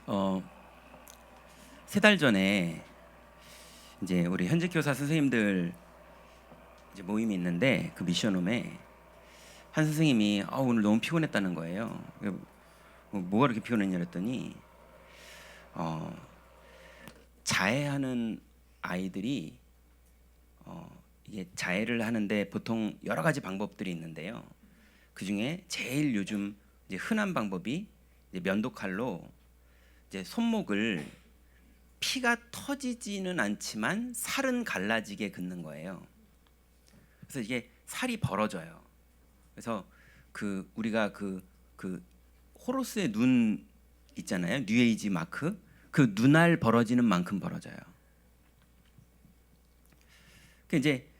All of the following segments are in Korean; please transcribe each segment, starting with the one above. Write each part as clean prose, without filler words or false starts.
어, 3달 전에 이제 우리 현직 교사 선생님들 이제 모임이 있는데 그 미션홈에 한 선생님이 오늘 너무 피곤했다는 거예요. 뭐가 그렇게 피곤했냐 그랬더니 어, 자해하는 아이들이 이게 자해를 하는데 보통 여러 가지 방법들이 있는데요. 그 중에 제일 요즘 이제 흔한 방법이 이제 면도칼로 이제 손목을 피가 터지지는 않지만 살은 갈라지게 긋는 거예요. 그래서 이게 살이 벌어져요. 그래서 그 우리가 그 호로스의 눈 있잖아요. 뉴에이지 마크. 그 눈알 벌어지는 만큼 벌어져요. 그 이제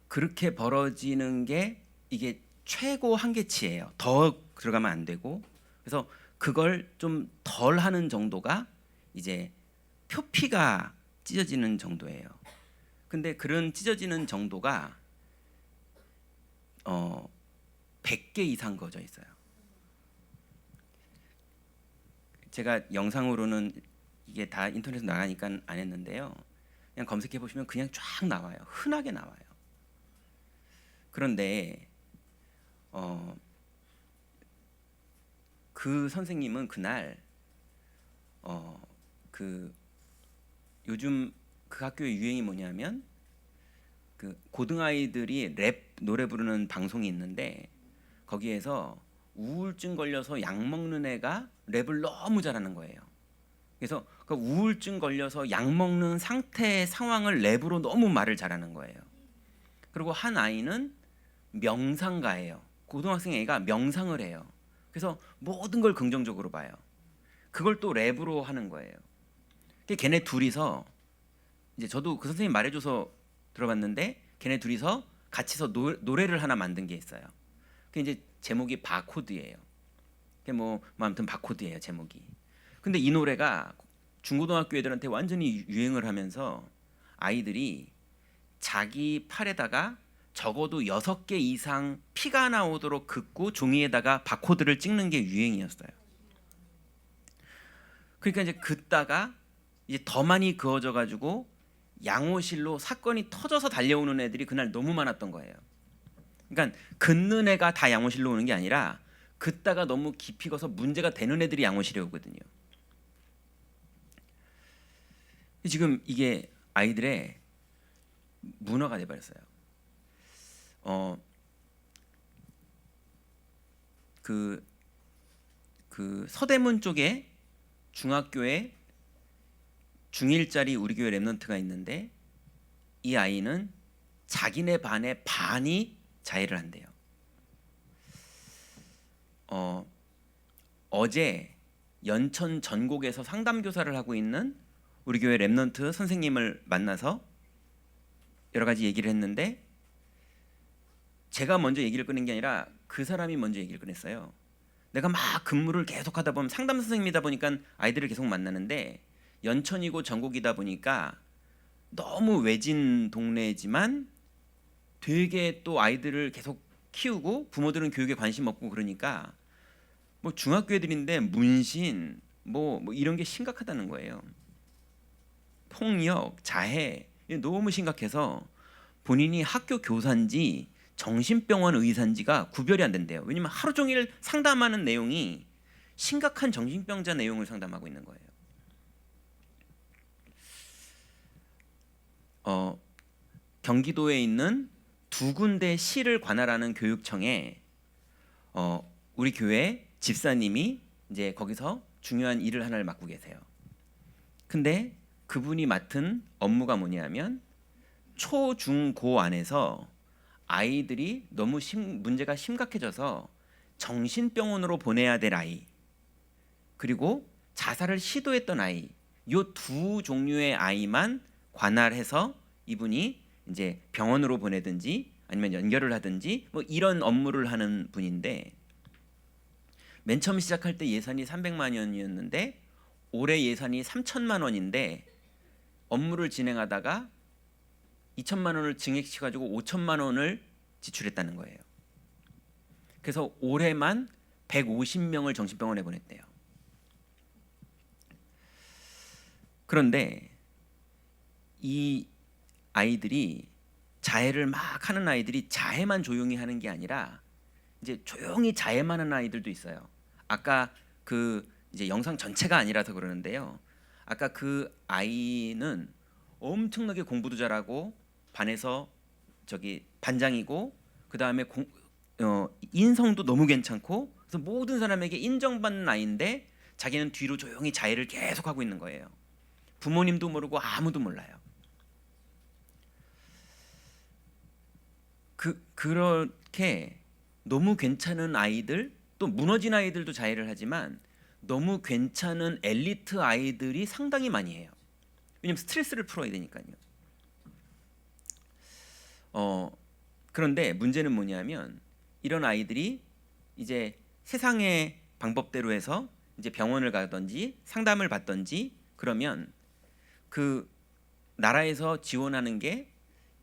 그렇게 벌어지는 게 이게 최고 한계치예요. 더 들어가면 안 되고. 그래서 그걸 좀 덜 하는 정도가 이제 표피가 찢어지는 정도예요. 근데 그런 찢어지는 정도가 100개 이상 거져 있어요. 제가 영상으로는 이게 다 인터넷에 나가니까 안 했는데요. 그냥 검색해 보시면 그냥 쫙 나와요. 흔하게 나와요. 그런데 그 선생님은 그날 그 요즘 그 학교의 유행이 뭐냐면 그 고등아이들이 랩 노래 부르는 방송이 있는데 거기에서 우울증 걸려서 약 먹는 애가 랩을 너무 잘하는 거예요. 그래서 그 우울증 걸려서 약 먹는 상태의 상황을 랩으로 너무 말을 잘하는 거예요. 그리고 한 아이는 명상가예요. 고등학생 애가 명상을 해요. 그래서 모든 걸 긍정적으로 봐요. 그걸 또 랩으로 하는 거예요. 걔네 둘이서 이제 저도 그 선생님 말해줘서 들어봤는데 걔네 둘이서 같이서 노래를 하나 만든 게 있어요. 그 이제 제목이 바코드예요. 그게 뭐 아무튼 바코드예요 제목이. 근데 이 노래가 중고등학교 애들한테 완전히 유행을 하면서 아이들이 자기 팔에다가 적어도 6개 이상 피가 나오도록 긋고 종이에다가 바코드를 찍는 게 유행이었어요. 그러니까 이제 긋다가 이제 더 많이 그어져 가지고 양호실로 사건이 터져서 달려오는 애들이 그날 너무 많았던 거예요. 그러니까 긋는 애가 다 양호실로 오는 게 아니라 긋다가 너무 깊이 가서 문제가 되는 애들이 양호실에 오거든요. 지금 이게 아이들의 문화가 돼버렸어요. 그 서대문 쪽에 중학교에 중1짜리 우리 교회 랩런트가 있는데 이 아이는 자기네 반의 반이 자해를 한대요. 어제 연천 전곡에서 상담교사를 하고 있는 우리 교회 랩런트 선생님을 만나서 여러 가지 얘기를 했는데 제가 먼저 얘기를 꺼낸 게 아니라 그 사람이 먼저 얘기를 꺼냈어요. 내가 막 근무를 계속 하다 보면 상담 선생님이다 보니까 아이들을 계속 만나는데 연천이고 전곡이다 보니까 너무 외진 동네지만 되게 또 아이들을 계속 키우고 부모들은 교육에 관심 없고 그러니까 뭐 중학교 애들인데 문신 뭐 이런 게 심각하다는 거예요. 폭력, 자해 너무 심각해서 본인이 학교 교사인지 정신병원 의사인지가 구별이 안 된대요. 왜냐면 하루 종일 상담하는 내용이 심각한 정신병자 내용을 상담하고 있는 거예요. 경기도에 있는 2군데 시를 관할하는 교육청에 우리 교회 집사님이 이제 거기서 중요한 일을 하나를 맡고 계세요. 근데 그분이 맡은 업무가 뭐냐면 초, 중, 고 안에서 아이들이 너무 문제가 심각해져서 정신병원으로 보내야 될 아이 그리고 자살을 시도했던 아이 요 두 종류의 아이만 관할해서 이분이 이제 병원으로 보내든지 아니면 연결을 하든지 뭐 이런 업무를 하는 분인데 맨 처음 시작할 때 예산이 300만 원이었는데 올해 예산이 3천만 원인데 업무를 진행하다가 2천만 원을 증액시켜가지고 5천만 원을 지출했다는 거예요. 그래서 올해만 150명을 정신병원에 보냈대요. 그런데 이 아이들이 자해를 막 하는 아이들이 자해만 조용히 하는 게 아니라 이제 조용히 자해만 하는 아이들도 있어요. 아까 그 이제 영상 전체가 아니라서 그러는데요. 아까 그 아이는 엄청나게 공부도 잘하고 반에서 저기 반장이고 그 다음에 인성도 너무 괜찮고 그래서 모든 사람에게 인정받는 아이인데 자기는 뒤로 조용히 자해를 계속 하고 있는 거예요. 부모님도 모르고 아무도 몰라요. 그렇게 너무 괜찮은 아이들, 또 무너진 아이들도 자해를 하지만 너무 괜찮은 엘리트 아이들이 상당히 많이 해요. 왜냐면 스트레스를 풀어야 되니까요. 그런데 문제는 뭐냐면 이런 아이들이 이제 세상의 방법대로 해서 이제 병원을 가든지 상담을 받든지 그러면 그 나라에서 지원하는 게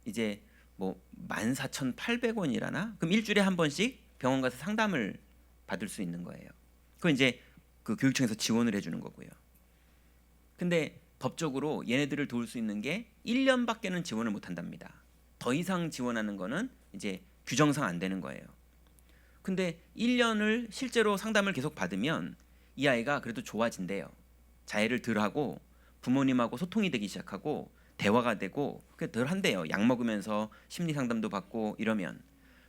이제 뭐 14,800원이라나? 그럼 일주일에 한 번씩 병원 가서 상담을 받을 수 있는 거예요. 그건 이제 그 교육청에서 지원을 해주는 거고요. 근데 법적으로 얘네들을 도울 수 있는 게 1년밖에는 지원을 못 한답니다. 더 이상 지원하는 거는 이제 규정상 안 되는 거예요. 근데 1년을 실제로 상담을 계속 받으면 이 아이가 그래도 좋아진대요. 자해를 덜 하고 부모님하고 소통이 되기 시작하고 대화가 되고 그게 덜 한대요. 약 먹으면서 심리 상담도 받고 이러면.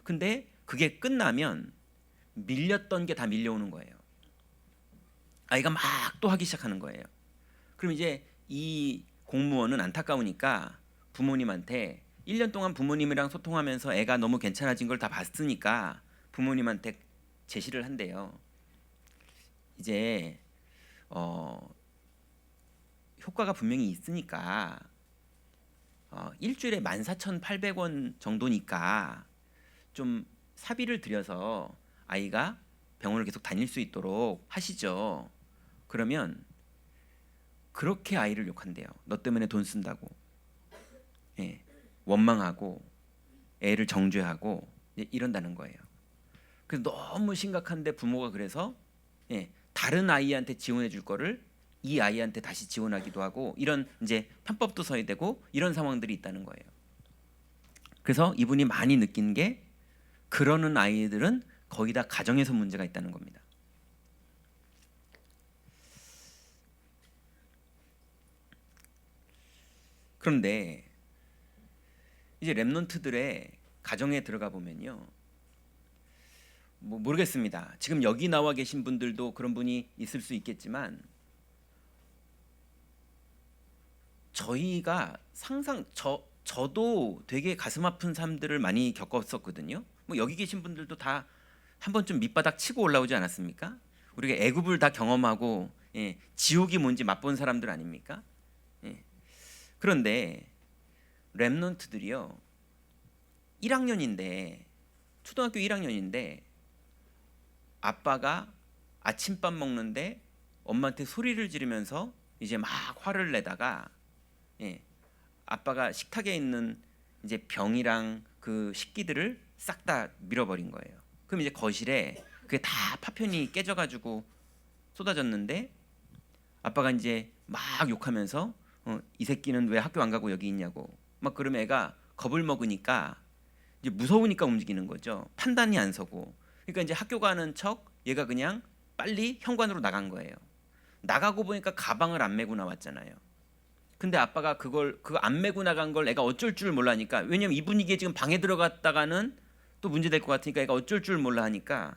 근데 그게 끝나면 밀렸던 게 다 밀려오는 거예요. 아이가 막 또 하기 시작하는 거예요. 그럼 이제 이 공무원은 안타까우니까 부모님한테 1년 동안 부모님이랑 소통하면서 애가 너무 괜찮아진 걸 다 봤으니까 부모님한테 제시를 한대요. 이제 효과가 분명히 있으니까 일주일에 14,800원 정도니까 좀 사비를 들여서 아이가 병원을 계속 다닐 수 있도록 하시죠. 그러면 그렇게 아이를 욕한대요. 너 때문에 돈 쓴다고. 예, 원망하고 애를 정죄하고 이런다는 거예요. 그래서 너무 심각한데 부모가 그래서 다른 아이한테 지원해 줄 거를 이 아이한테 다시 지원하기도 하고 이런 이제 편법도 써야 되고 이런 상황들이 있다는 거예요. 그래서 이분이 많이 느낀 게 그러는 아이들은 거의 다 가정에서 문제가 있다는 겁니다. 그런데 이제 랩런트들의 가정에 들어가 보면요. 뭐 모르겠습니다. 지금 여기 나와 계신 분들도 그런 분이 있을 수 있겠지만 저희가 저도 되게 가슴 아픈 삶들을 많이 겪었었거든요. 뭐 여기 계신 분들도 다 한 번쯤 밑바닥 치고 올라오지 않았습니까? 우리가 애굽을 다 경험하고 지옥이 뭔지 맛본 사람들 아닙니까? 그런데 랩런트들이요 1학년인데 초등학교 1학년인데 아빠가 아침밥 먹는데 엄마한테 소리를 지르면서 이제 막 화를 내다가 아빠가 식탁에 있는 이제 병이랑 그 식기들을 싹 다 밀어버린 거예요. 그럼 이제 거실에 그게 다 파편이 깨져가지고 쏟아졌는데 아빠가 이제 막 욕하면서 이 새끼는 왜 학교 안 가고 여기 있냐고 막 그러면 애가 겁을 먹으니까 이제 무서우니까 움직이는 거죠. 판단이 안 서고. 그러니까 이제 학교 가는 척 얘가 그냥 빨리 현관으로 나간 거예요. 나가고 보니까 가방을 안 메고 나왔잖아요. 근데 아빠가 그거 안 메고 나간 걸 애가 어쩔 줄 몰라니까 왜냐면 이 분위기에 지금 방에 들어갔다가는 또 문제 될 것 같으니까 애가 어쩔 줄 몰라 하니까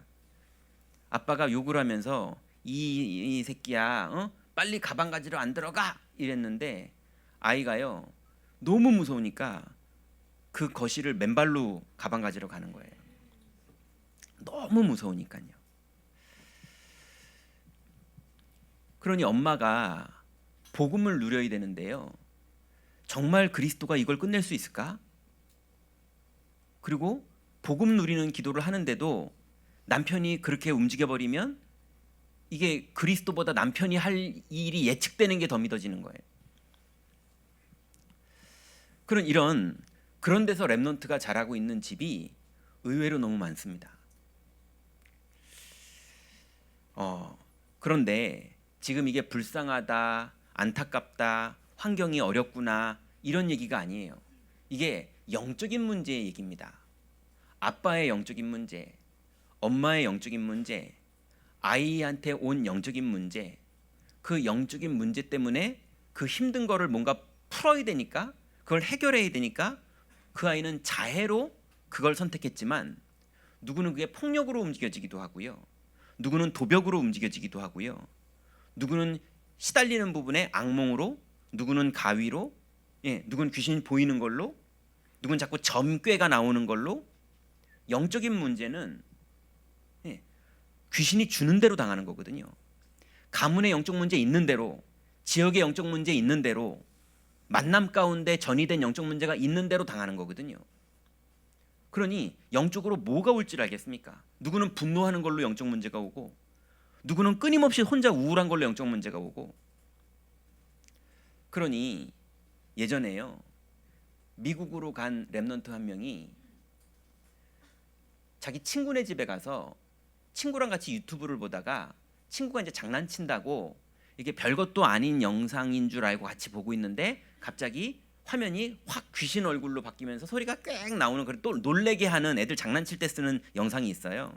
아빠가 욕을 하면서 이 새끼야 빨리 가방 가지러 안 들어가 이랬는데 아이가요 너무 무서우니까 그 거실을 맨발로 가방 가지러 가는 거예요. 너무 무서우니까요. 그러니 엄마가 복음을 누려야 되는데요. 정말 그리스도가 이걸 끝낼 수 있을까? 그리고 복음 누리는 기도를 하는데도 남편이 그렇게 움직여버리면 이게 그리스도보다 남편이 할 일이 예측되는 게 더 믿어지는 거예요. 그런 데서 랩넌트가 자라고 있는 집이 의외로 너무 많습니다. 그런데 지금 이게 불쌍하다, 안타깝다, 환경이 어렵구나 이런 얘기가 아니에요. 이게 영적인 문제의 얘기입니다. 아빠의 영적인 문제, 엄마의 영적인 문제, 아이한테 온 영적인 문제, 그 영적인 문제 때문에 그 힘든 거를 뭔가 풀어야 되니까, 그걸 해결해야 되니까 그 아이는 자해로 그걸 선택했지만 누구는 그게 폭력으로 움직여지기도 하고요. 누구는 도벽으로 움직여지기도 하고요. 누구는 시달리는 부분에 악몽으로, 누구는 가위로, 누구는 귀신 보이는 걸로, 누구는 자꾸 점괘가 나오는 걸로. 영적인 문제는 귀신이 주는 대로 당하는 거거든요. 가문의 영적 문제 있는 대로, 지역의 영적 문제 있는 대로, 만남 가운데 전이된 영적 문제가 있는 대로 당하는 거거든요. 그러니 영적으로 뭐가 올 줄 알겠습니까? 누구는 분노하는 걸로 영적 문제가 오고, 누구는 끊임없이 혼자 우울한 걸로 영적 문제가 오고. 그러니 예전에요, 미국으로 간 렘넌트 한 명이 자기 친구네 집에 가서 친구랑 같이 유튜브를 보다가 친구가 이제 장난친다고 이게 별것도 아닌 영상인 줄 알고 같이 보고 있는데 갑자기 화면이 확 귀신 얼굴로 바뀌면서 소리가 꽥 나오는, 그걸 또 놀래게 하는, 애들 장난칠 때 쓰는 영상이 있어요.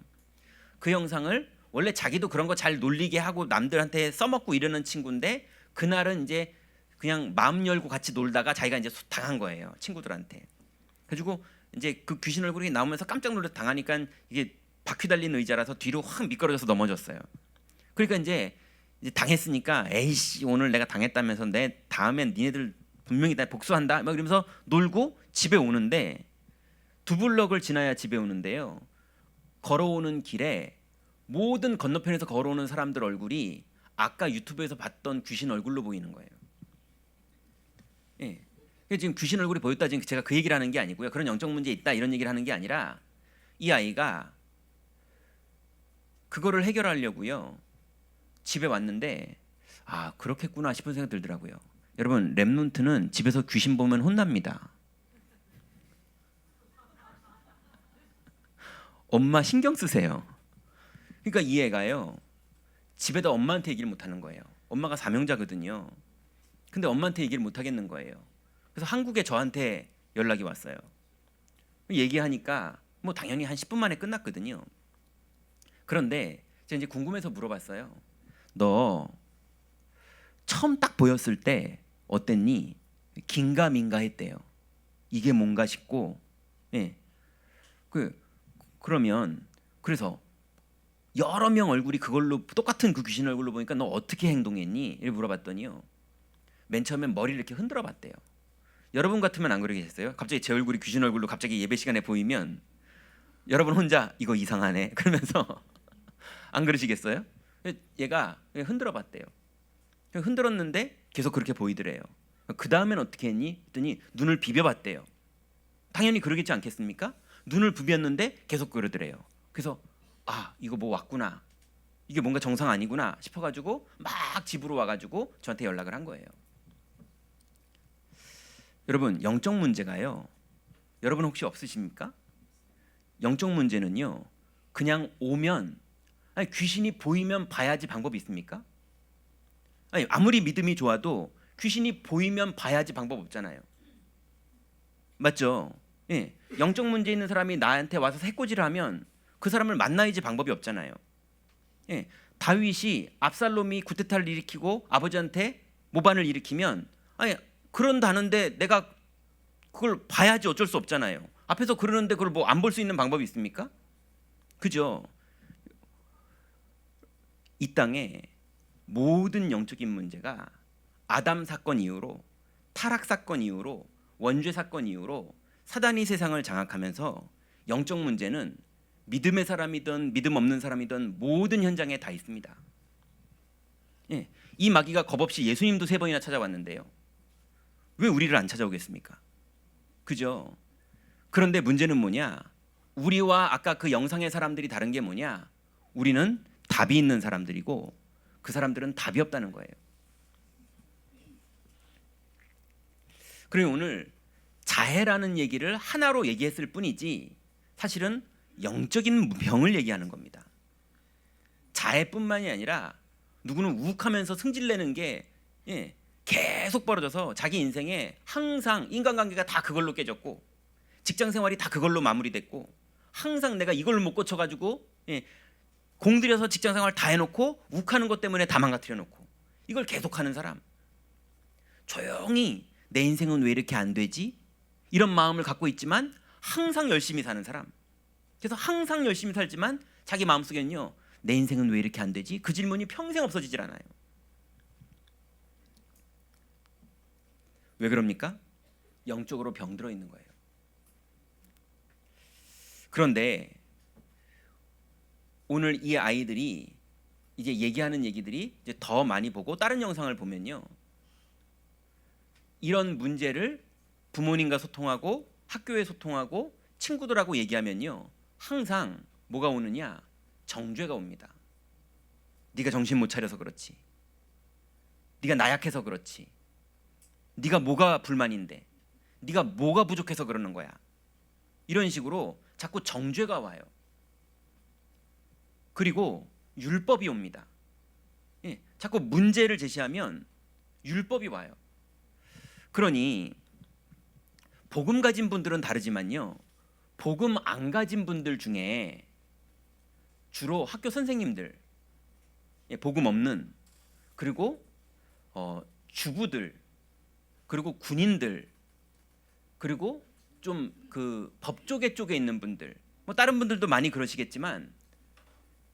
그 영상을 원래 자기도 그런 거 잘 놀리게 하고 남들한테 써먹고 이러는 친구인데 그날은 이제 그냥 마음 열고 같이 놀다가 자기가 이제 당한 거예요, 친구들한테. 그래가지고 이제 그 귀신 얼굴이 나오면서 깜짝 놀라서 당하니까 이게 바퀴 달린 의자라서 뒤로 확 미끄러져서 넘어졌어요. 그러니까 이제 당했으니까 에이씨 오늘 내가 당했다면서 내 다음엔 니네들 분명히 다 복수한다 막 이러면서 놀고 집에 오는데, 두 블럭을 지나야 집에 오는데요, 걸어오는 길에 모든 건너편에서 걸어오는 사람들 얼굴이 아까 유튜브에서 봤던 귀신 얼굴로 보이는 거예요. 지금 귀신 얼굴이 보였다, 지금 제가 그 얘기를 하는 게 아니고요, 그런 영적 문제 있다 이런 얘기를 하는 게 아니라, 이 아이가 그거를 해결하려고요 집에 왔는데 아 그렇겠구나 싶은 생각 들더라고요. 여러분, 렘넌트는 집에서 귀신 보면 혼납니다. 엄마 신경 쓰세요. 그러니까 이 애가요 집에다 엄마한테 얘기를 못 하는 거예요. 엄마가 사명자거든요. 근데 엄마한테 얘기를 못 하겠는 거예요. 그래서 한국에 저한테 연락이 왔어요. 얘기하니까 뭐 당연히 한 10분 만에 끝났거든요. 그런데 제가 이제 궁금해서 물어봤어요. 너 처음 딱 보였을 때 어땠니? 긴가민가 했대요. 이게 뭔가 싶고, 그러면 그래서 여러 명 얼굴이 그걸로 똑같은 그 귀신 얼굴로 보니까 너 어떻게 행동했니? 이렇게 물어봤더니요, 맨 처음엔 머리를 이렇게 흔들어 봤대요. 여러분 같으면 안 그러겠어요? 갑자기 제 얼굴이 귀신 얼굴로 갑자기 예배 시간에 보이면 여러분 혼자 이거 이상하네 그러면서 안 그러시겠어요? 얘가 흔들어 봤대요. 흔들었는데 계속 그렇게 보이더래요. 그 다음엔 어떻게 했니? 했더니 눈을 비벼봤대요. 당연히 그러겠지 않겠습니까? 눈을 비볐는데 계속 그러더래요. 그래서 아 이거 뭐 왔구나, 이게 뭔가 정상 아니구나 싶어가지고 막 집으로 와가지고 저한테 연락을 한 거예요. 여러분, 영적 문제가요, 여러분 혹시 없으십니까? 영적 문제는요 그냥 오면, 아니 귀신이 보이면 봐야지 방법이 있습니까? 아니 아무리 믿음이 좋아도 귀신이 보이면 봐야지 방법 없잖아요. 맞죠? 영적 문제 있는 사람이 나한테 와서 해코지를 하면 그 사람을 만나야지 방법이 없잖아요. 다윗이 압살롬이 구테타를 일으키고 아버지한테 모반을 일으키면 아니 그런다는데 내가 그걸 봐야지 어쩔 수 없잖아요. 앞에서 그러는데 그걸 뭐 안 볼 수 있는 방법이 있습니까? 그죠? 이 땅에 모든 영적인 문제가 아담 사건 이후로, 타락 사건 이후로, 원죄 사건 이후로 사단이 세상을 장악하면서 영적 문제는 믿음의 사람이든 믿음 없는 사람이든 모든 현장에 다 있습니다. 이 마귀가 겁없이 예수님도 3번이나 찾아왔는데요, 왜 우리를 안 찾아오겠습니까? 그죠? 그런데 문제는 뭐냐? 우리와 아까 그 영상의 사람들이 다른 게 뭐냐? 우리는 답이 있는 사람들이고 그 사람들은 답이 없다는 거예요. 그리고 오늘 자해라는 얘기를 하나로 얘기했을 뿐이지 사실은 영적인 병을 얘기하는 겁니다. 자해뿐만이 아니라 누구는 욱하면서 승질내는 게 계속 벌어져서 자기 인생에 항상 인간관계가 다 그걸로 깨졌고 직장 생활이 다 그걸로 마무리됐고 항상 내가 이걸 못 고쳐가지고 공들여서 직장 생활 다 해놓고 욱하는 것 때문에 다 망가뜨려 놓고 이걸 계속하는 사람, 조용히 내 인생은 왜 이렇게 안 되지? 이런 마음을 갖고 있지만 항상 열심히 사는 사람. 그래서 항상 열심히 살지만 자기 마음속에는요, 내 인생은 왜 이렇게 안 되지? 그 질문이 평생 없어지질 않아요. 왜 그럽니까? 영적으로 병들어 있는 거예요. 그런데 오늘 이 아이들이 이제 얘기하는 얘기들이 이제 더 많이 보고 다른 영상을 보면요, 이런 문제를 부모님과 소통하고 학교에 소통하고 친구들하고 얘기하면요, 항상 뭐가 오느냐? 정죄가 옵니다. 네가 정신 못 차려서 그렇지, 네가 나약해서 그렇지, 네가 뭐가 불만인데, 네가 뭐가 부족해서 그러는 거야. 이런 식으로 자꾸 정죄가 와요. 그리고 율법이 옵니다. 자꾸 문제를 제시하면 율법이 와요. 그러니 복음 가진 분들은 다르지만요, 복음 안 가진 분들 중에 주로 학교 선생님들, 복음 없는, 그리고 주부들, 그리고 군인들, 그리고 좀 그 법조계 쪽에 있는 분들, 뭐 다른 분들도 많이 그러시겠지만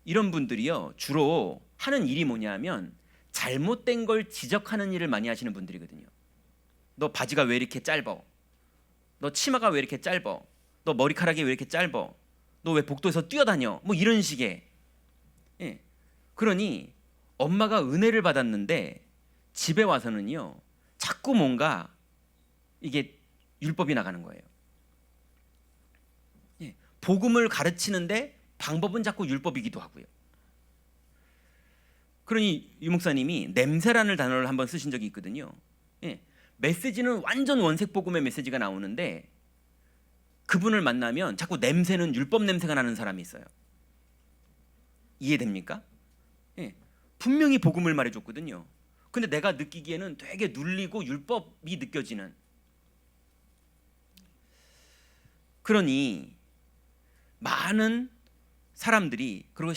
이런 분들이요, 주로 하는 일이 뭐냐면 잘못된 걸 지적하는 일을 많이 하시는 분들이거든요. 너 바지가 왜 이렇게 짧아? 너 치마가 왜 이렇게 짧아? 너 머리카락이 왜 이렇게 짧아? 너 왜 복도에서 뛰어다녀? 뭐 이런 식의. 그러니 엄마가 은혜를 받았는데 집에 와서는요, 자꾸 뭔가 이게 율법이 나가는 거예요. 복음을 가르치는데 방법은 자꾸 율법이기도 하고요. 그러니 유 목사님이 냄새라는 단어를 한번 쓰신 적이 있거든요. 메시지는 완전 원색 복음의 메시지가 나오는데 그분을 만나면 자꾸 냄새는 율법 냄새가 나는 사람이 있어요. 이해됩니까? 분명히 복음을 말해줬거든요. 근데 내가 느끼기에는 되게 눌리고 율법이 느껴지는. 그러니 많은 사람들이, 그리고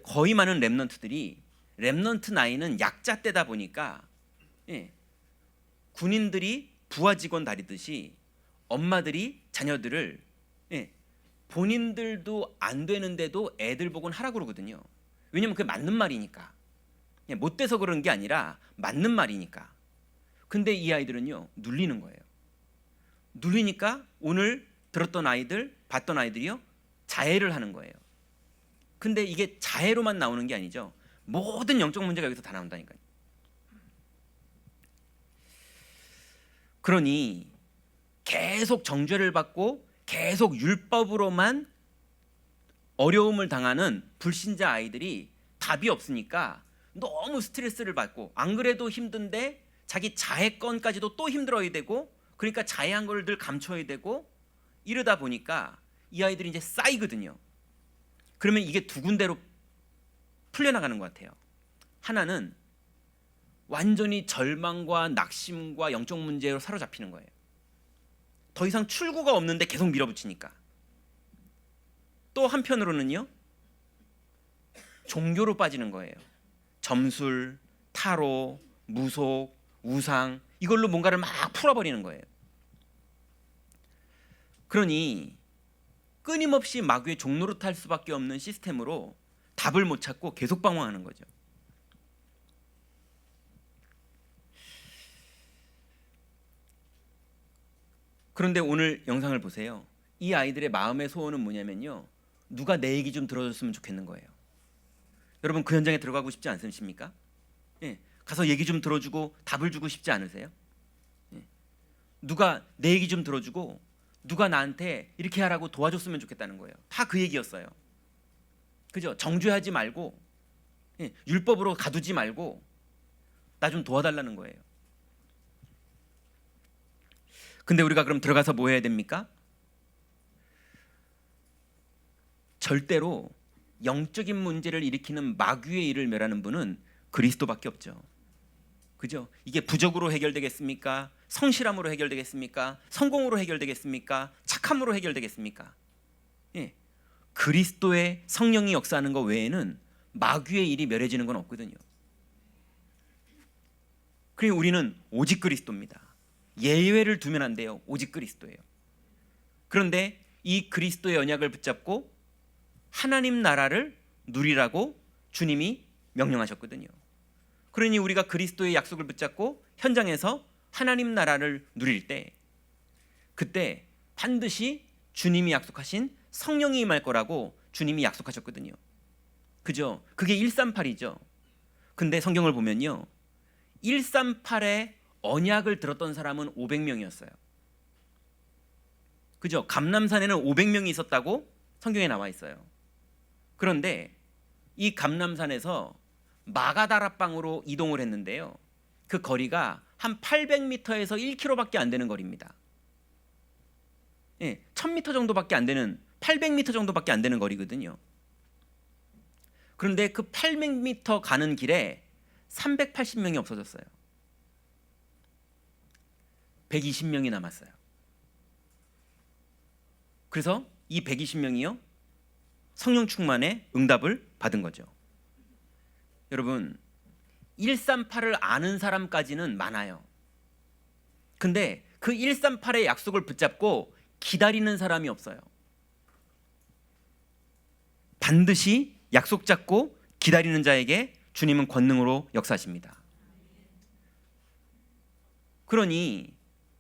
거의 많은 랩넌트들이, 랩넌트 나이는 약자 때다 보니까 군인들이 부하 직원 다리듯이 엄마들이 자녀들을 본인들도 안 되는데도 애들 복은 하라고 그러거든요. 왜냐면 그게 맞는 말이니까. 못 돼서 그런 게 아니라 맞는 말이니까. 근데 이 아이들은요, 눌리는 거예요. 눌리니까 오늘 들었던 아이들, 봤던 아이들이요, 자해를 하는 거예요. 근데 이게 자해로만 나오는 게 아니죠. 모든 영적 문제가 여기서 다 나온다니까요. 그러니 계속 정죄를 받고 계속 율법으로만 어려움을 당하는 불신자 아이들이 답이 없으니까 너무 스트레스를 받고, 안 그래도 힘든데 자기 자해건까지도 또 힘들어야 되고, 그러니까 자해한 걸 늘 감춰야 되고, 이러다 보니까 이 아이들이 이제 쌓이거든요. 그러면 이게 두 군데로 풀려나가는 것 같아요. 하나는 완전히 절망과 낙심과 영적 문제로 사로잡히는 거예요. 더 이상 출구가 없는데 계속 밀어붙이니까. 또 한편으로는요, 종교로 빠지는 거예요. 점술, 타로, 무속, 우상, 이걸로 뭔가를 막 풀어버리는 거예요. 그러니 끊임없이 마귀의 종로로 탈 수밖에 없는 시스템으로 답을 못 찾고 계속 방황하는 거죠. 그런데 오늘 영상을 보세요. 이 아이들의 마음의 소원은 뭐냐면요, 누가 내 얘기 좀 들어줬으면 좋겠는 거예요. 여러분, 그 현장에 들어가고 싶지 않으십니까? 가서 얘기 좀 들어주고 답을 주고 싶지 않으세요? 누가 내 얘기 좀 들어주고 누가 나한테 이렇게 하라고 도와줬으면 좋겠다는 거예요. 다 그 얘기였어요. 그죠? 정죄하지 말고, 율법으로 가두지 말고 나 좀 도와달라는 거예요. 근데 우리가 그럼 들어가서 뭐 해야 됩니까? 절대로 영적인 문제를 일으키는 마귀의 일을 멸하는 분은 그리스도밖에 없죠. 그죠? 이게 부적으로 해결되겠습니까? 성실함으로 해결되겠습니까? 성공으로 해결되겠습니까? 착함으로 해결되겠습니까? 예. 그리스도의 성령이 역사하는 것 외에는 마귀의 일이 멸해지는 건 없거든요. 그리고 우리는 오직 그리스도입니다. 예외를 두면 안 돼요. 오직 그리스도예요. 그런데 이 그리스도의 언약을 붙잡고 하나님 나라를 누리라고 주님이 명령하셨거든요. 그러니 우리가 그리스도의 약속을 붙잡고 현장에서 하나님 나라를 누릴 때, 그때 반드시 주님이 약속하신 성령이 임할 거라고 주님이 약속하셨거든요. 그죠? 그게 138이죠. 근데 성경을 보면요, 138의 언약을 들었던 사람은 500명이었어요. 그죠? 감람산에는 500명이 있었다고 성경에 나와 있어요. 그런데 이 감람산에서 마가다라방으로 이동을 했는데요, 그 거리가 한 800m에서 1km밖에 안 되는 거리입니다. 예, 1000m 정도밖에 안 되는, 800m 정도밖에 안 되는 거리거든요. 그런데 그 800m 가는 길에 380명이 없어졌어요. 120명이 남았어요. 그래서 이 120명이요, 성령 충만의 응답을 받은 거죠. 여러분, 138을 아는 사람까지는 많아요. 근데 그 138의 약속을 붙잡고 기다리는 사람이 없어요. 반드시 약속 잡고 기다리는 자에게 주님은 권능으로 역사하십니다. 그러니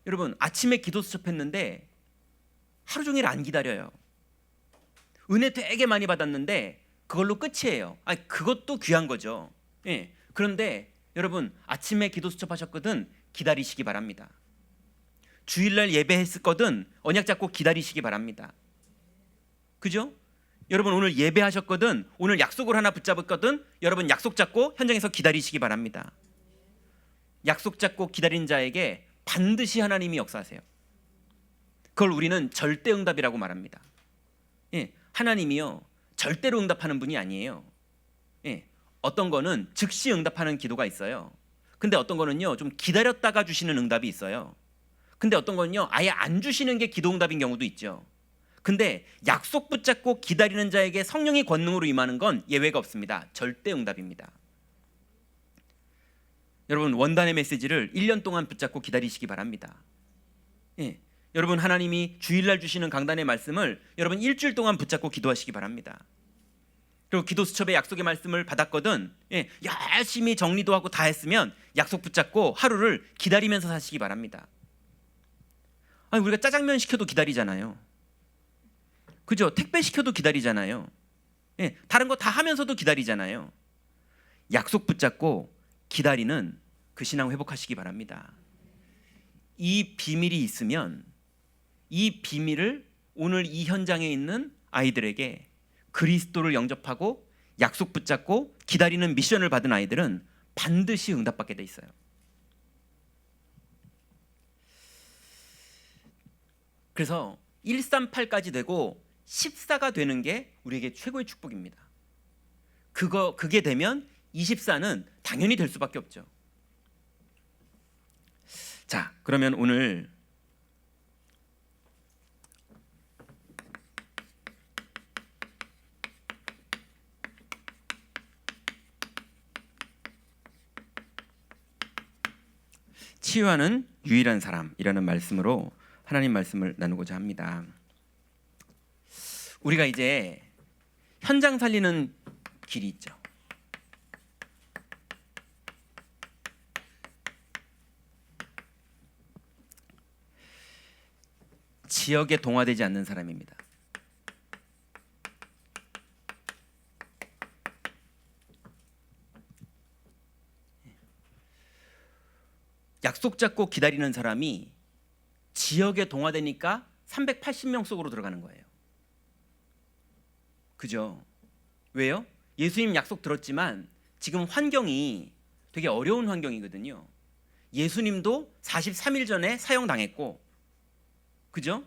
여러분, 아침에 기도 수첩했는데 하루 종일 안 기다려요. 은혜 되게 많이 받았는데 그걸로 끝이에요. 그것도 귀한 거죠. 예. 그런데 여러분, 아침에 기도 수첩하셨거든 기다리시기 바랍니다. 주일날 예배했었거든 언약 잡고 기다리시기 바랍니다. 그죠? 여러분, 오늘 예배하셨거든, 오늘 약속을 하나 붙잡았거든, 여러분 약속 잡고 현장에서 기다리시기 바랍니다. 약속 잡고 기다린 자에게 반드시 하나님이 역사하세요. 그걸 우리는 절대 응답이라고 말합니다. 예, 하나님이요 절대로 응답하는 분이 아니에요. 예, 어떤 거는 즉시 응답하는 기도가 있어요. 근데 어떤 거는요 좀 기다렸다가 주시는 응답이 있어요. 근데 어떤 거는요 아예 안 주시는 게 기도 응답인 경우도 있죠. 근데 약속 붙잡고 기다리는 자에게 성령이 권능으로 임하는 건 예외가 없습니다. 절대 응답입니다. 여러분, 원단의 메시지를 1년 동안 붙잡고 기다리시기 바랍니다. 예, 여러분, 하나님이 주일날 주시는 강단의 말씀을 여러분 일주일 동안 붙잡고 기도하시기 바랍니다. 그리고 기도 수첩의 약속의 말씀을 받았거든, 예, 열심히 정리도 하고 다 했으면 약속 붙잡고 하루를 기다리면서 사시기 바랍니다. 우리가 짜장면 시켜도 기다리잖아요. 그죠? 택배 시켜도 기다리잖아요. 예, 다른 거 다 하면서도 기다리잖아요. 약속 붙잡고 기다리는 그 신앙 회복하시기 바랍니다. 이 비밀이 있으면 이 비밀을 오늘 이 현장에 있는 아이들에게 그리스도를 영접하고 약속 붙잡고 기다리는 미션을 받은 아이들은 반드시 응답받게 돼 있어요. 그래서 138까지 되고 14가 되는 게 우리에게 최고의 축복입니다. 그게 되면 24는 당연히 될 수밖에 없죠. 자, 그러면 오늘 치유하는 유일한 사람이라는 말씀으로 하나님 말씀을 나누고자 합니다. 우리가 이제 현장 살리는 길이 있죠. 지역에 동화되지 않는 사람입니다. 약속 잡고 기다리는 사람이 지역에 동화되니까 380명 속으로 들어가는 거예요. 그죠? 왜요? 예수님 약속 들었지만 지금 환경이 되게 어려운 환경이거든요. 예수님도 43일 전에 사형당했고, 그죠?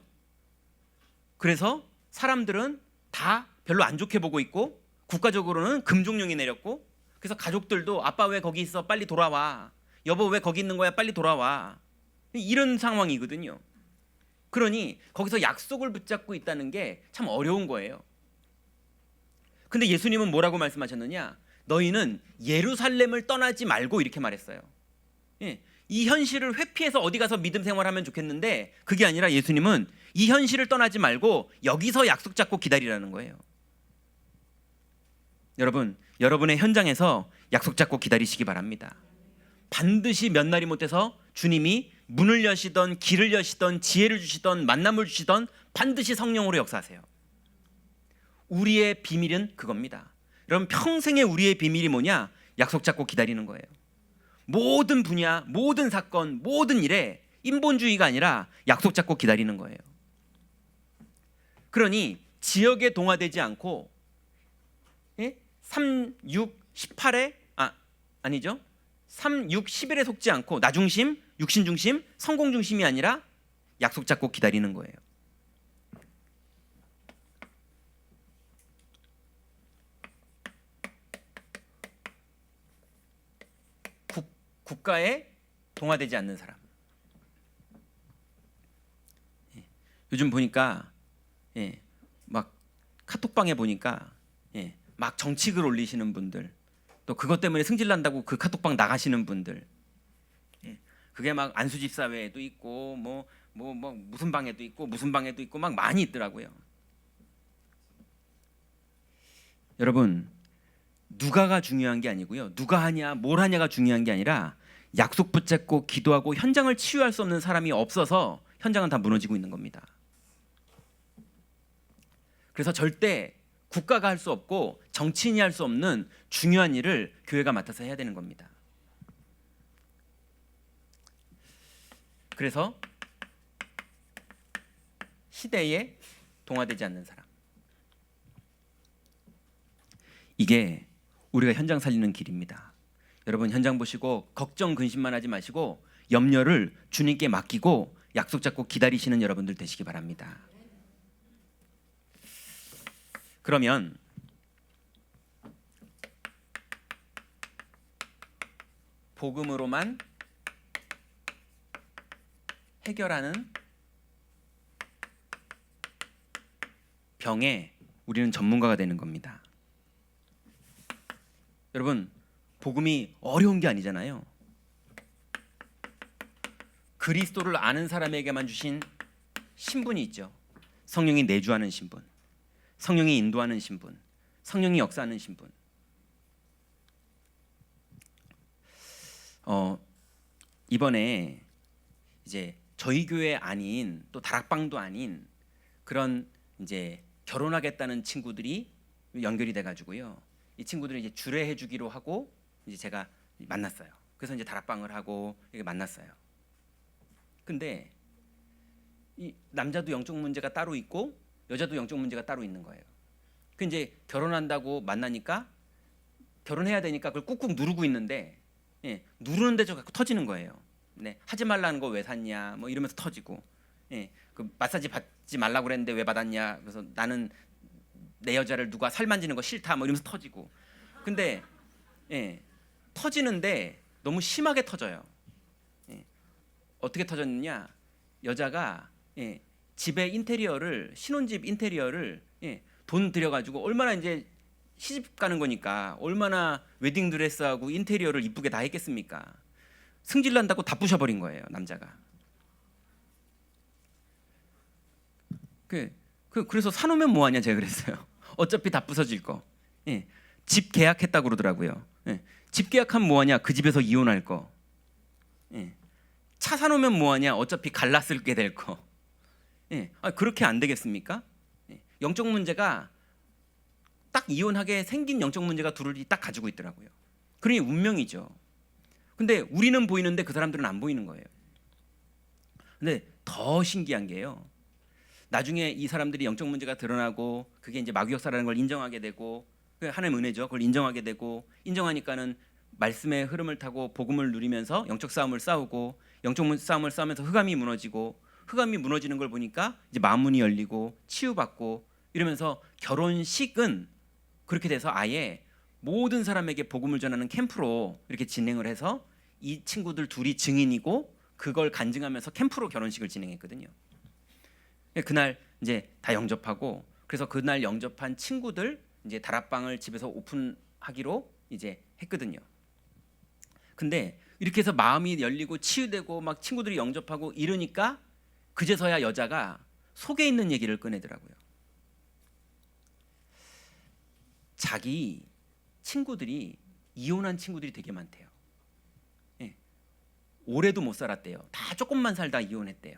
그래서 사람들은 다 별로 안 좋게 보고 있고, 국가적으로는 금종령이 내렸고, 그래서 가족들도 아빠 왜 거기 있어? 빨리 돌아와. 여보 왜 거기 있는 거야? 빨리 돌아와. 이런 상황이거든요. 그러니 거기서 약속을 붙잡고 있다는 게 참 어려운 거예요. 근데 예수님은 뭐라고 말씀하셨느냐? 너희는 예루살렘을 떠나지 말고 이렇게 말했어요. 예, 이 현실을 회피해서 어디 가서 믿음 생활하면 좋겠는데 그게 아니라 예수님은 이 현실을 떠나지 말고 여기서 약속 잡고 기다리라는 거예요. 여러분, 여러분의 현장에서 약속 잡고 기다리시기 바랍니다. 반드시 몇 날이 못해서 주님이 문을 여시던 길을 여시던 지혜를 주시던 만남을 주시던 반드시 성령으로 역사하세요. 우리의 비밀은 그겁니다. 여러분, 평생의 우리의 비밀이 뭐냐? 약속 잡고 기다리는 거예요. 모든 분야, 모든 사건, 모든 일에 인본주의가 아니라 약속 잡고 기다리는 거예요. 그러니 지역에 동화되지 않고 3, 6, 18에 아니죠. 3, 6, 11에 속지 않고 나 중심, 육신 중심, 성공 중심이 아니라 약속 잡고 기다리는 거예요. 국가에 동화되지 않는 사람. 요즘 보니까 막 카톡방에 보니까 막 정치글 올리시는 분들, 또 그것 때문에 승질 난다고 그 카톡방 나가시는 분들, 그게 막 안수집 사회에도 있고 뭐 무슨 방에도 있고 무슨 방에도 있고 막 많이 있더라고요. 여러분, 누가가 중요한 게 아니고요. 누가 하냐, 뭘 하냐가 중요한 게 아니라 약속 붙잡고 기도하고 현장을 치유할 수 없는 사람이 없어서 현장은 다 무너지고 있는 겁니다. 그래서 절대 국가가 할 수 없고 정치인이 할 수 없는 중요한 일을 교회가 맡아서 해야 되는 겁니다. 그래서 시대에 동화되지 않는 사람, 이게 우리가 현장 살리는 길입니다. 여러분, 현장 보시고 걱정 근심만 하지 마시고 염려를 주님께 맡기고 약속 잡고 기다리시는 여러분들 되시기 바랍니다. 그러면 복음으로만 해결하는 병에 우리는 전문가가 되는 겁니다. 여러분, 복음이 어려운 게 아니잖아요. 그리스도를 아는 사람에게만 주신 신분이 있죠. 성령이 내주하는 신분, 성령이 인도하는 신분, 성령이 역사하는 신분. 이번에 이제 저희 교회 아닌 또 다락방도 아닌 그런 이제 결혼하겠다는 친구들이 연결이 돼가지고요. 이 친구들이 이제 주례해 주기로 하고 이제 제가 만났어요. 그래서 이제 다락방을 하고 이렇게 만났어요. 근데 이 남자도 영적 문제가 따로 있고 여자도 영적 문제가 따로 있는 거예요. 그 이제 결혼한다고 만나니까 결혼해야 되니까 그걸 꾹꾹 누르고 있는데 누르는데 저 자꾸 터지는 거예요. 네, 하지 말라는 거 왜 샀냐 뭐 이러면서 터지고, 그 마사지 받지 말라고 그랬는데 왜 받았냐. 그래서 나는 내 여자를 누가 살 만지는 거 싫다 뭐 이러면서 터지고. 근데 터지는데 너무 심하게 터져요. 어떻게 터졌느냐? 여자가 집의 인테리어를, 신혼집 인테리어를 돈 들여가지고, 얼마나 이제 시집 가는 거니까 얼마나 웨딩 드레스하고 인테리어를 이쁘게 다 했겠습니까? 승질 난다고 다 부셔버린 거예요, 남자가. 그래서 사놓으면 뭐하냐 제가 그랬어요. 어차피 다 부서질 거. 집 계약했다고 그러더라고요. 집 계약하면 뭐하냐? 그 집에서 이혼할 거. 차 사놓으면 뭐하냐? 어차피 갈라쓸게 될 거. 그렇게 안 되겠습니까? 영적 문제가 딱 이혼하게 생긴 영적 문제가 둘이 딱 가지고 있더라고요. 그러니 운명이죠. 근데 우리는 보이는데 그 사람들은 안 보이는 거예요. 근데 더 신기한 게요, 나중에 이 사람들이 영적 문제가 드러나고 그게 이제 마귀 역사라는 걸 인정하게 되고, 하나님의 은혜죠. 그걸 인정하게 되고, 인정하니까는 말씀의 흐름을 타고 복음을 누리면서 영적 싸움을 싸우고, 영적 싸움을 싸우면서 흑암이 무너지고, 흑암이 무너지는 걸 보니까 이제 마음문이 열리고 치유받고, 이러면서 결혼식은 그렇게 돼서 아예 모든 사람에게 복음을 전하는 캠프로 이렇게 진행을 해서 이 친구들 둘이 증인이고 그걸 간증하면서 캠프로 결혼식을 진행했거든요. 그날 이제 다 영접하고, 그래서 그날 영접한 친구들 이제 다락방을 집에서 오픈하기로 이제 했거든요. 근데 이렇게 해서 마음이 열리고 치유되고 막 친구들이 영접하고 이러니까 그제서야 여자가 속에 있는 얘기를 꺼내더라고요. 자기 친구들이 이혼한 친구들이 되게 많대요. 예. 오래도 못 살았대요. 다 조금만 살다 이혼했대요.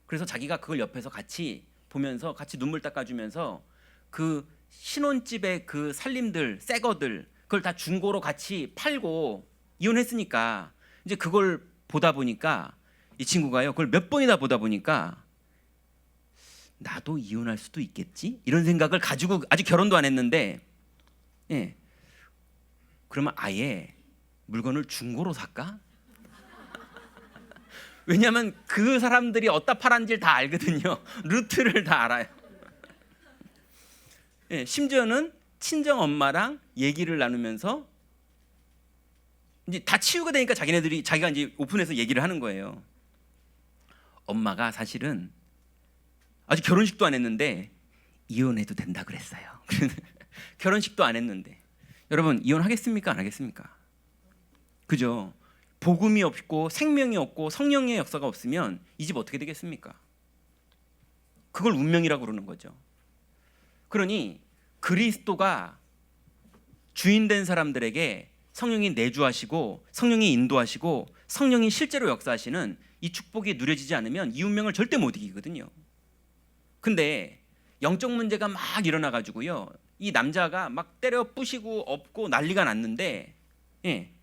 그래서 자기가 그걸 옆에서 같이 보면서 같이 눈물 닦아주면서 그 신혼집의 그 살림들, 새거들 그걸 다 중고로 같이 팔고 이혼했으니까 이제 그걸 보다 보니까 이 친구가요, 그걸 몇 번이나 보다 보니까 나도 이혼할 수도 있겠지? 이런 생각을 가지고, 아직 결혼도 안 했는데, 예, 그러면 아예 물건을 중고로 살까? 왜냐하면 그 사람들이 어디다 팔았는지를 다 알거든요. 루트를 다 알아요. 예, 심지어는 친정 엄마랑 얘기를 나누면서 이제 다 치유가 되니까 자기가 이제 오픈해서 얘기를 하는 거예요. 엄마가 사실은 아직 결혼식도 안 했는데 이혼해도 된다 그랬어요. 결혼식도 안 했는데. 여러분, 이혼하겠습니까? 안 하겠습니까? 그죠? 복음이 없고 생명이 없고 성령의 역사가 없으면 이 집 어떻게 되겠습니까? 그걸 운명이라고 그러는 거죠. 그러니 그리스도가 주인 된 사람들에게 성령이 내주하시고 성령이 인도하시고 성령이 실제로 역사하시는 이 축복이 누려지지 않으면 이 운명을 절대 못 이기거든요. 근데 영적 문제가 막 일어나 가지고요, 이 남자가 막 때려 부시고 엎고 난리가 났는데, 예,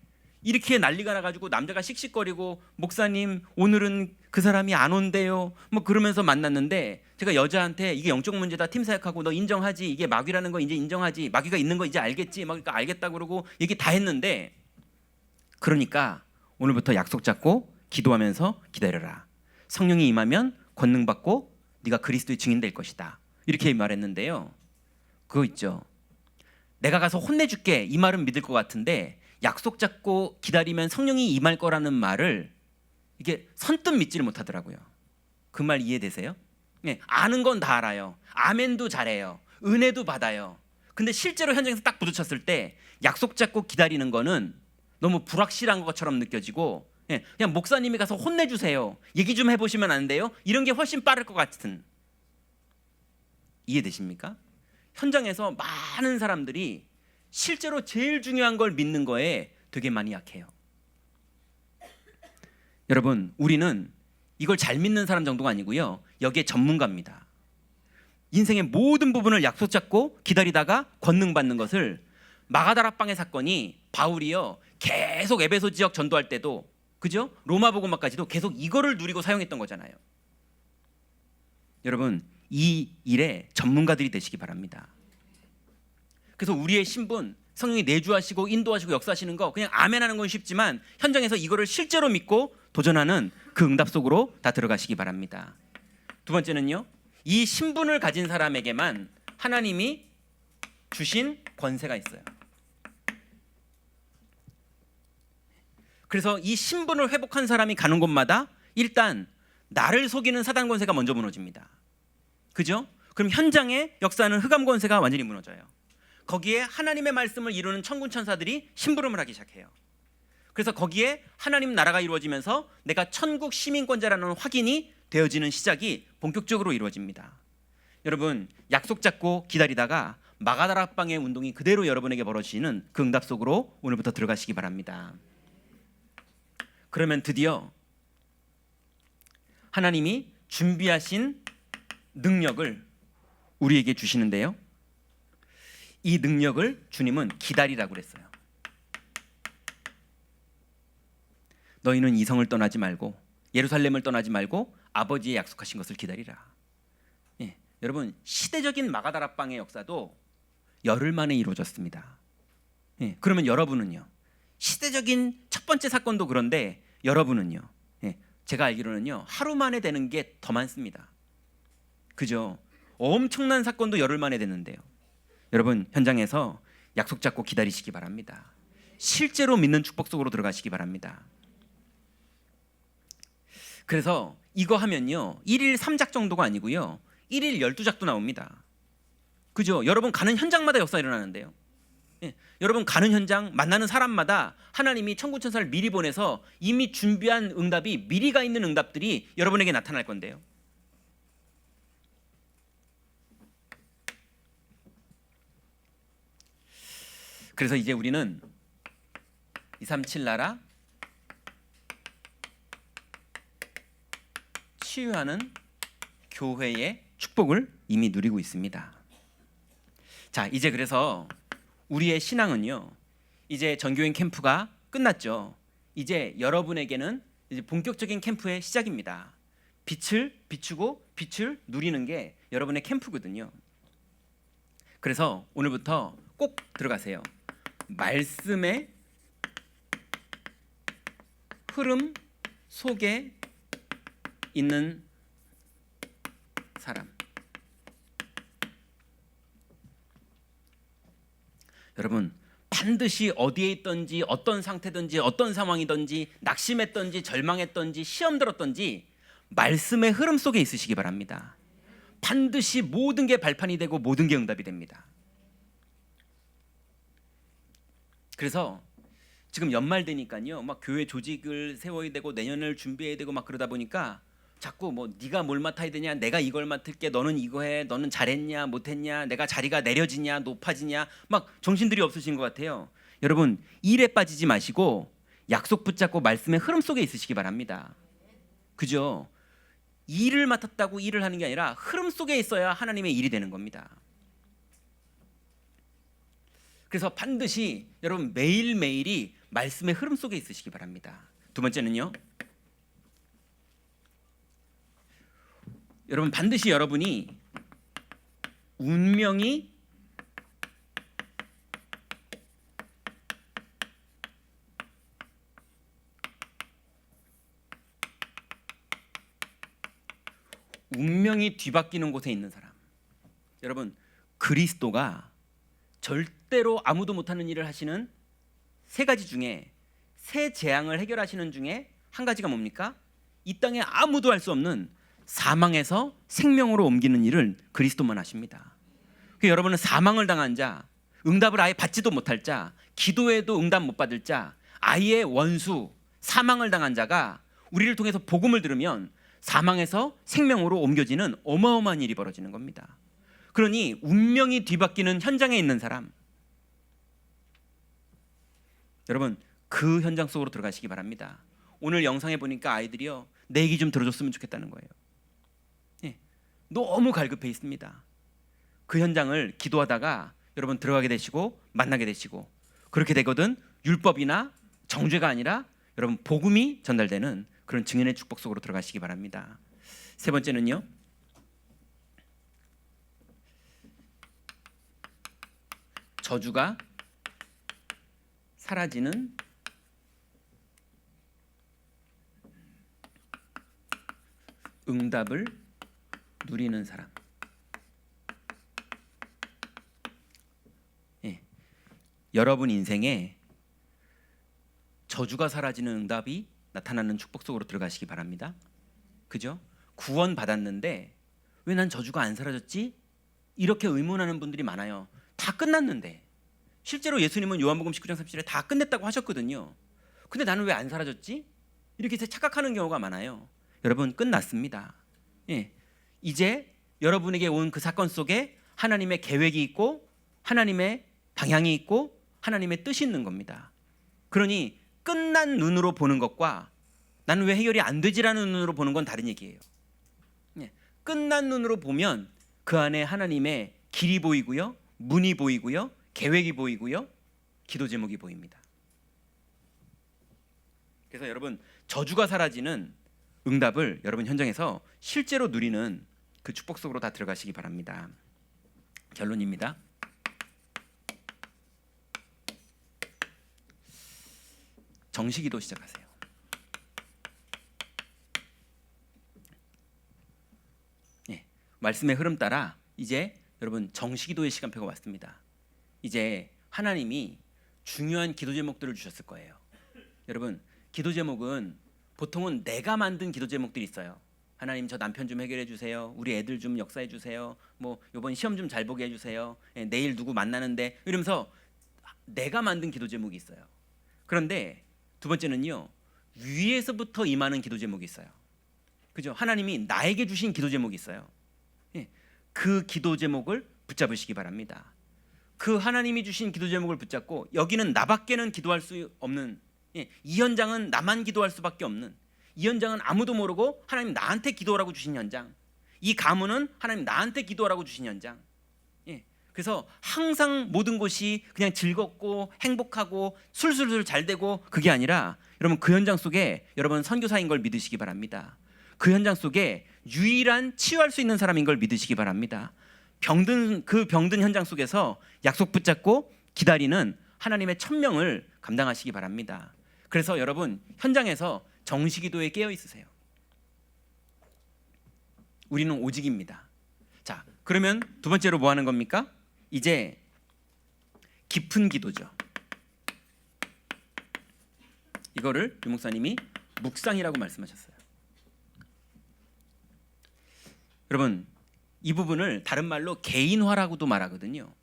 이렇게 난리가 나가지고 남자가 씩씩거리고 목사님 오늘은 그 사람이 안 온대요 뭐 그러면서 만났는데, 제가 여자한테 이게 영적 문제다 팀 사역하고 너 인정하지, 이게 마귀라는 거 이제 인정하지, 마귀가 있는 거 이제 알겠지 막 그러니까 알겠다 그러고 얘기 다 했는데, 그러니까 오늘부터 약속 잡고 기도하면서 기다려라. 성령이 임하면 권능 받고 네가 그리스도의 증인 될 것이다. 이렇게 말했는데요. 그거 있죠. 내가 가서 혼내줄게 이 말은 믿을 것 같은데 약속 잡고 기다리면 성령이 임할 거라는 말을 이게 선뜻 믿지를 못하더라고요. 그 말 이해되세요? 네, 아는 건 다 알아요. 아멘도 잘해요. 은혜도 받아요. 근데 실제로 현장에서 딱 부딪혔을 때 약속 잡고 기다리는 거는 너무 불확실한 것처럼 느껴지고, 예, 그냥 목사님이 가서 혼내주세요, 얘기 좀 해보시면 안 돼요? 이런 게 훨씬 빠를 것 같은. 이해되십니까? 현장에서 많은 사람들이 실제로 제일 중요한 걸 믿는 거에 되게 많이 약해요. 여러분, 우리는 이걸 잘 믿는 사람 정도가 아니고요, 여기에 전문가입니다. 인생의 모든 부분을 약속 잡고 기다리다가 권능 받는 것을, 마가다락방의 사건이 바울이요 계속 에베소 지역 전도할 때도, 그죠? 로마 복음화까지도 계속 이거를 누리고 사용했던 거잖아요. 여러분, 이 일에 전문가들이 되시기 바랍니다. 그래서 우리의 신분, 성령이 내주하시고 인도하시고 역사하시는 거 그냥 아멘하는 건 쉽지만 현장에서 이거를 실제로 믿고 도전하는 그 응답 속으로 다 들어가시기 바랍니다. 두 번째는요, 이 신분을 가진 사람에게만 하나님이 주신 권세가 있어요. 그래서 이 신분을 회복한 사람이 가는 곳마다 일단 나를 속이는 사단 권세가 먼저 무너집니다. 그죠? 그럼 현장에 역사하는 흑암 권세가 완전히 무너져요. 거기에 하나님의 말씀을 이루는 천군 천사들이 심부름을 하기 시작해요. 그래서 거기에 하나님 나라가 이루어지면서 내가 천국 시민권자라는 확인이 되어지는 시작이 본격적으로 이루어집니다. 여러분, 약속 잡고 기다리다가 마가다락방의 운동이 그대로 여러분에게 벌어지는 그 응답 속으로 오늘부터 들어가시기 바랍니다. 그러면 드디어 하나님이 준비하신 능력을 우리에게 주시는데요, 이 능력을 주님은 기다리라고 그랬어요. 너희는 이 성을 떠나지 말고 예루살렘을 떠나지 말고 아버지의 약속하신 것을 기다리라. 예, 여러분, 시대적인 마가다락방의 역사도 열흘 만에 이루어졌습니다. 예, 그러면 여러분은요, 시대적인 첫 번째 사건도 그런데 여러분은요, 예, 제가 알기로는요 하루 만에 되는 게 더 많습니다. 그죠? 엄청난 사건도 열흘 만에 되는데요. 여러분, 현장에서 약속 잡고 기다리시기 바랍니다. 실제로 믿는 축복 속으로 들어가시기 바랍니다. 그래서 이거 하면요 1일 3작 정도가 아니고요 1일 12작도 나옵니다. 그죠? 여러분 가는 현장마다 역사가 일어나는데요. 예, 여러분 가는 현장 만나는 사람마다 하나님이 천군천사를 미리 보내서 이미 준비한 응답이 미리 가 있는 응답들이 여러분에게 나타날 건데요. 그래서 이제 우리는 237 나라 치유하는 교회의 축복을 이미 누리고 있습니다. 자, 이제 그래서 우리의 신앙은요, 이제 전교인 캠프가 끝났죠. 이제 여러분에게는 이제 본격적인 캠프의 시작입니다. 빛을 비추고 빛을 누리는 게 여러분의 캠프거든요. 그래서 오늘부터 꼭 들어가세요. 말씀의 흐름 속에 있는 사람. 여러분 반드시 어디에 있든지 어떤 상태든지 어떤 상황이든지 낙심했든지 절망했든지 시험 들었든지 말씀의 흐름 속에 있으시기 바랍니다. 반드시 모든 게 발판이 되고 모든 게 응답이 됩니다. 그래서 지금 연말 되니까요 막 교회 조직을 세워야 되고 내년을 준비해야 되고 막 그러다 보니까 자꾸 뭐 네가 뭘 맡아야 되냐, 내가 이걸 맡을게, 너는 이거 해, 너는 잘했냐 못했냐, 내가 자리가 내려지냐 높아지냐 막 정신들이 없으신 것 같아요. 여러분 일에 빠지지 마시고 약속 붙잡고 말씀의 흐름 속에 있으시기 바랍니다. 그죠? 일을 맡았다고 일을 하는 게 아니라 흐름 속에 있어야 하나님의 일이 되는 겁니다. 그래서 반드시 여러분 매일매일이 말씀의 흐름 속에 있으시기 바랍니다. 두 번째는요, 여러분 반드시 여러분이 운명이 뒤바뀌는 곳에 있는 사람. 여러분 그리스도가 절대로 아무도 못하는 일을 하시는 세 가지 중에 세 재앙을 해결하시는 중에 한 가지가 뭡니까? 이 땅에 아무도 할 수 없는 사망에서 생명으로 옮기는 일을 그리스도만 하십니다. 여러분은 사망을 당한 자, 응답을 아예 받지도 못할 자, 기도해도 응답 못 받을 자, 아예 원수, 사망을 당한 자가 우리를 통해서 복음을 들으면 사망에서 생명으로 옮겨지는 어마어마한 일이 벌어지는 겁니다. 그러니 운명이 뒤바뀌는 현장에 있는 사람, 여러분 그 현장 속으로 들어가시기 바랍니다. 오늘 영상에 보니까 아이들이요 내 얘기 좀 들어줬으면 좋겠다는 거예요. 너무 갈급해 있습니다. 그 현장을 기도하다가 여러분 들어가게 되시고 만나게 되시고, 그렇게 되거든 율법이나 정죄가 아니라 여러분 복음이 전달되는 그런 증인의 축복 속으로 들어가시기 바랍니다. 세 번째는요, 저주가 사라지는 응답을 누리는 사람. 여러분 인생에 저주가 사라지는 응답이 나타나는 축복 속으로 들어가시기 바랍니다. 그죠? 구원 받았는데 왜 난 저주가 안 사라졌지? 이렇게 의문하는 분들이 많아요. 다 끝났는데. 실제로 예수님은 요한복음 19장 37절에 다 끝냈다고 하셨거든요. 근데 나는 왜 안 사라졌지? 이렇게 착각하는 경우가 많아요. 여러분 끝났습니다. 이제 여러분에게 온 그 사건 속에 하나님의 계획이 있고 하나님의 방향이 있고 하나님의 뜻이 있는 겁니다. 그러니 끝난 눈으로 보는 것과 나는 왜 해결이 안 되지라는 눈으로 보는 건 다른 얘기예요. 끝난 눈으로 보면 그 안에 하나님의 길이 보이고요, 문이 보이고요, 계획이 보이고요, 기도 제목이 보입니다. 그래서 여러분 저주가 사라지는 응답을 여러분 현장에서 실제로 누리는 그 축복 속으로 다 들어가시기 바랍니다. 결론입니다. 정식기도 시작하세요. 말씀의 흐름 따라 이제 여러분 정식기도의 시간표가 왔습니다. 이제 하나님이 중요한 기도 제목들을 주셨을 거예요. 여러분 기도 제목은 보통은 내가 만든 기도 제목들이 있어요. 하나님 저 남편 좀 해결해 주세요. 우리 애들 좀 역사해 주세요. 뭐 이번 시험 좀 잘 보게 해 주세요. 내일 누구 만나는데 이러면서 내가 만든 기도 제목이 있어요. 그런데 두 번째는요. 위에서부터 임하는 기도 제목이 있어요. 그죠? 하나님이 나에게 주신 기도 제목이 있어요. 그 기도 제목을 붙잡으시기 바랍니다. 그 하나님이 주신 기도 제목을 붙잡고 여기는 나밖에는 기도할 수 없는 이 현장은 나만 기도할 수밖에 없는 이 현장은 아무도 모르고 하나님 나한테 기도하라고 주신 현장 이 가문은 하나님 나한테 기도하라고 주신 현장 그래서 항상 모든 것이 그냥 즐겁고 행복하고 술술술 잘 되고 그게 아니라 여러분 그 현장 속에 여러분 선교사인 걸 믿으시기 바랍니다. 그 현장 속에 유일한 치유할 수 있는 사람인 걸 믿으시기 바랍니다. 그 병든 현장 속에서 약속 붙잡고 기다리는 하나님의 천명을 감당하시기 바랍니다. 그래서 여러분 현장에서 정시기도에 깨어 있으세요. 우리는 오직입니다. 자, 그러면 두 번째로 뭐 하는 겁니까? 이제 깊은 기도죠. 이거를 유 목사님이 묵상이라고 말씀하셨어요. 여러분 이 부분을 다른 말로 개인화라고도 말하거든요.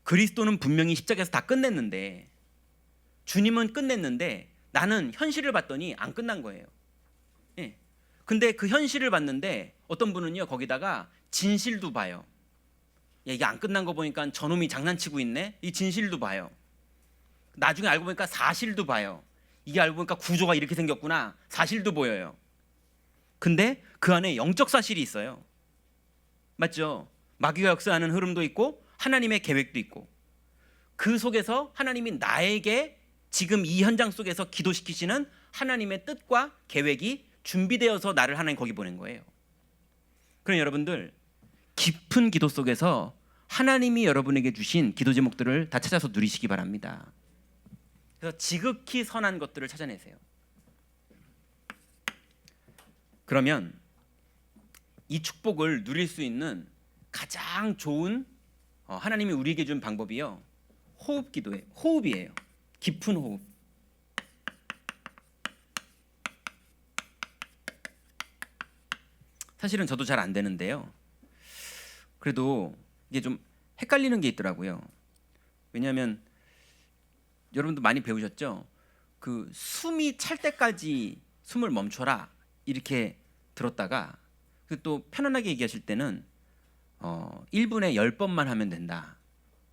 그리스도는 분명히 십자가에서 다 끝냈는데 주님은 끝냈는데 나는 현실을 봤더니 안 끝난 거예요. 근데 그 현실을 봤는데 어떤 분은요 거기다가 진실도 봐요. 이게 안 끝난 거 보니까 저놈이 장난치고 있네. 이 진실도 봐요. 나중에 알고 보니까 사실도 봐요. 이게 알고 보니까 구조가 이렇게 생겼구나. 사실도 보여요. 근데 그 안에 영적 사실이 있어요. 맞죠? 마귀가 역사하는 흐름도 있고 하나님의 계획도 있고 그 속에서 하나님이 나에게 지금 이 현장 속에서 기도시키시는 하나님의 뜻과 계획이 준비되어서 나를 하나님 거기 보낸 거예요. 그럼 여러분들 깊은 기도 속에서 하나님이 여러분에게 주신 기도 제목들을 다 찾아서 누리시기 바랍니다. 그래서 지극히 선한 것들을 찾아내세요. 그러면 이 축복을 누릴 수 있는 가장 좋은 하나님이 우리에게 준 방법이요. 호흡 기도예요. 호흡이에요. 깊은 호흡. 사실은 저도 잘 안 되는데요. 그래도 이게 좀 헷갈리는 게 있더라고요. 왜냐하면 여러분도 많이 배우셨죠? 그 숨이 찰 때까지 숨을 멈춰라 이렇게 들었다가 또 편안하게 얘기하실 때는 1분에 10번만 하면 된다.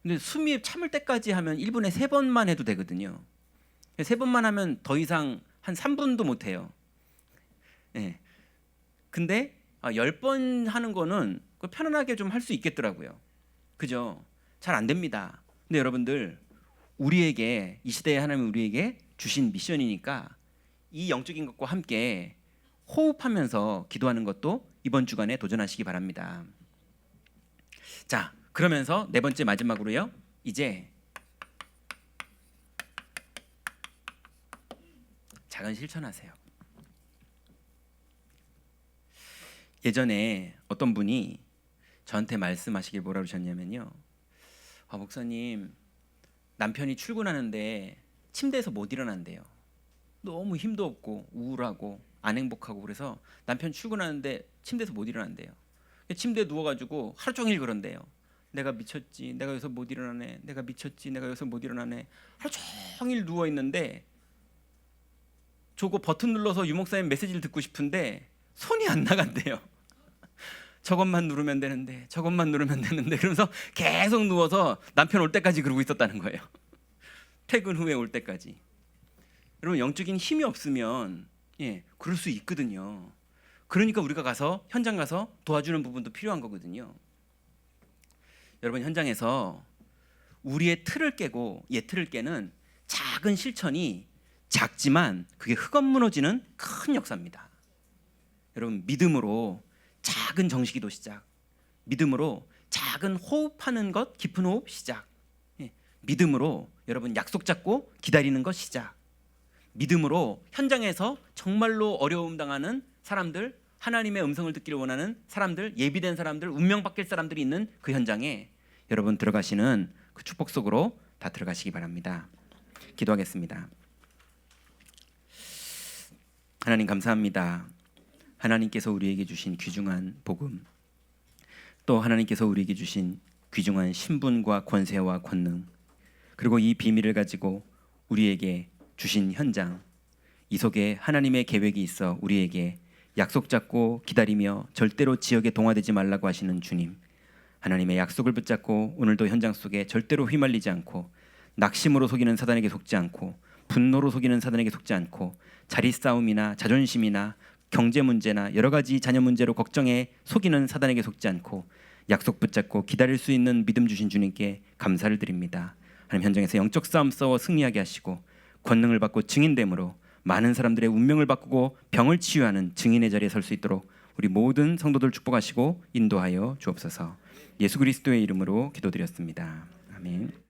근데 숨이 참을 때까지 하면 1분에 3번만 해도 되거든요. 3번만 하면 더 이상 한 3분도 못 해요. 근데 10번 하는 거는 편안하게 좀 할 수 있겠더라고요. 그죠? 잘 안 됩니다. 근데 여러분들 우리에게 이 시대에 하나님이 우리에게 주신 미션이니까 이 영적인 것과 함께 호흡하면서 기도하는 것도 이번 주간에 도전하시기 바랍니다. 자, 그러면서 네 번째 마지막으로요. 이제 작은 실천하세요. 예전에 어떤 분이 저한테 말씀하시길 뭐라 그러셨냐면요. 목사님 남편이 출근하는데 침대에서 못 일어난대요. 너무 힘도 없고 우울하고 안 행복하고 그래서 남편 출근하는데 침대에서 못 일어난대요. 침대에 누워가지고 하루 종일 그런대요. 내가 미쳤지. 내가 여기서 못 일어나네. 내가 미쳤지. 내가 여기서 못 일어나네. 하루 종일 누워 있는데 저거 버튼 눌러서 유목사님 메시지를 듣고 싶은데 손이 안 나간대요. 저것만 누르면 되는데 저것만 누르면 되는데 그러면서 계속 누워서 남편 올 때까지 그러고 있었다는 거예요. 퇴근 후에 올 때까지. 여러분 영적인 힘이 없으면 그럴 수 있거든요. 그러니까 우리가 가서 현장 가서 도와주는 부분도 필요한 거거든요. 여러분 현장에서 우리의 틀을 깨고 틀을 깨는 작은 실천이 작지만 그게 흙업 무너지는 큰 역사입니다. 여러분 믿음으로 작은 정식기도 시작, 믿음으로 작은 호흡하는 것, 깊은 호흡 시작, 믿음으로 여러분 약속 잡고 기다리는 것 시작, 믿음으로 현장에서 정말로 어려움 당하는 사람들, 하나님의 음성을 듣기를 원하는 사람들, 예비된 사람들, 운명 바뀔 사람들이 있는 그 현장에 여러분 들어가시는 그 축복 속으로 다 들어가시기 바랍니다. 기도하겠습니다. 하나님 감사합니다. 하나님께서 우리에게 주신 귀중한 복음, 또 하나님께서 우리에게 주신 귀중한 신분과 권세와 권능, 그리고 이 비밀을 가지고 우리에게 주신 현장, 이 속에 하나님의 계획이 있어 우리에게 약속 잡고 기다리며 절대로 지역에 동화되지 말라고 하시는 주님, 하나님의 약속을 붙잡고 오늘도 현장 속에 절대로 휘말리지 않고 낙심으로 속이는 사단에게 속지 않고 분노로 속이는 사단에게 속지 않고 자리 싸움이나 자존심이나 경제 문제나 여러 가지 자녀 문제로 걱정해 속이는 사단에게 속지 않고 약속 붙잡고 기다릴 수 있는 믿음 주신 주님께 감사를 드립니다. 하나님, 현장에서 영적 싸움 싸워 승리하게 하시고 권능을 받고 증인됨으로 많은 사람들의 운명을 바꾸고 병을 치유하는 증인의 자리에 설 수 있도록 우리 모든 성도들 축복하시고 인도하여 주옵소서. 예수 그리스도의 이름으로 기도드렸습니다. 아멘.